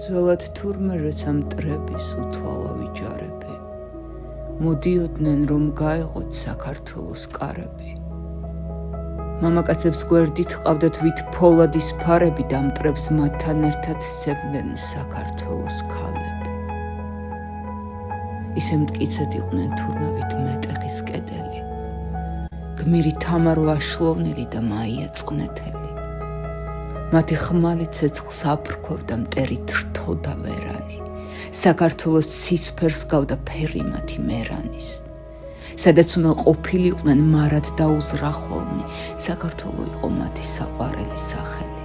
ძველად თურმე როცა მტრების უთვალა ვიჯარები, მოდიოდნენ რომ გაეღოთ საქართველოს კარები. მამაკაცებს გვერდით ყავდათ ვით ფოლადის ფარები და მტრებს მათთან ერთად სცემდნენ საქართველოს ქალები. ისე მტკიცედ იყვნენ თურმე ვით მეტეხის კედელი, გმირი თამარ ვაშლოვნელი და მაია წყნეთელი. მათი ხმალი ცეცხლს აფრქვევდა მტერით რთოდა ვერანი, საქართველოს ცისფერს გავდა ფერი მათი მერანის. სადაც უნდა ყოფილიყვნენ მარად დაუზრახველნი, საქართველო იყო მათი საყვარელი სახელი.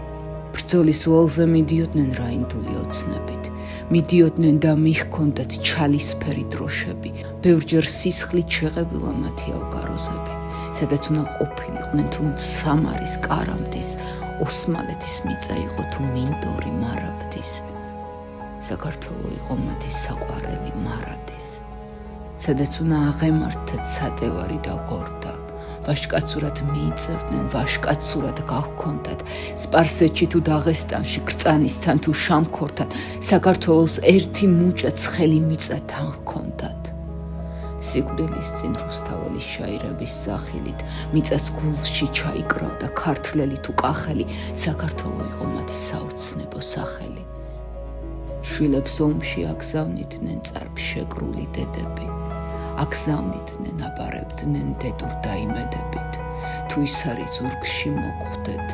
ბრძოლის ველზე მიდიოდნენ რაინდული ოცნებით, მიდიოდნენ და მიჰქონდათ ჩალისფერი დროშები, ბევრჯერ სისხლით შეღებილა მათი ავგაროზები, სადაც უნდა ყოფილიყვნენ თუ სამარის კარამდის, ოსმალეთის მიწა იყო თუ მინდორი მარაბდის. საქართველო იყო მათი საყვარელი მარადის, სადაც უნდა აღემართათ სატევარი და გორდა, ვაშკაცურად მიიწევდნენ, ვაშკაცურად გაჰქონდათ, სპარსეთში თუ დაღესტანში, კრწანისთან თუ შამქორთან, საქართველოს ერთი მუჭა ცხელი მიწა თან ჰქონდათ. სიკვდილის წინ რუსთაველის შაირების სახილით, მიწას გულში ჩაიკრავდა ქართლელი თუ კახელი, საქართველო იყო მათი საოცნებო სახელი. შვილებს ომში აგზავნიდნენ წარბშეკრული დედები, აგზავნიდნენ აბარებდნენ დედურ დაიმედებით, თუ ის არის ზურგში მოხვდეთ,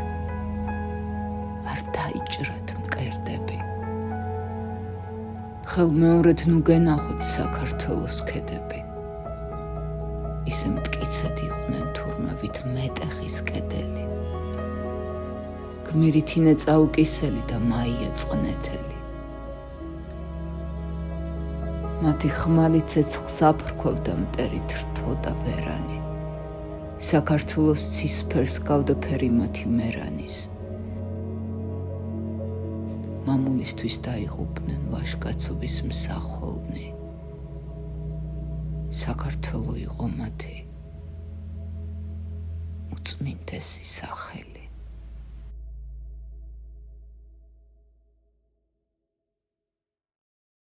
არ დაიჭრათ მკერდები. ხელმეორედ ნუ გენახოთ საქართველოს ქედები, ისე მტკიცედ იყვნენ თურმე ვით მეტეხის კედელი, გმირი თინე წაუკისელი და მაია წყნეთელი. მათი ხმალი ცეცხლს აფრქვევდა მტერით რთოდა ვერანი, საქართველოს ცისფერს გავდა ფერი მათი მერანის. მამულისთვის დაიღუპნენ ვაშკაცობის მსახოლნი, საქართველო იყო მათი უწმინდესი სახელი.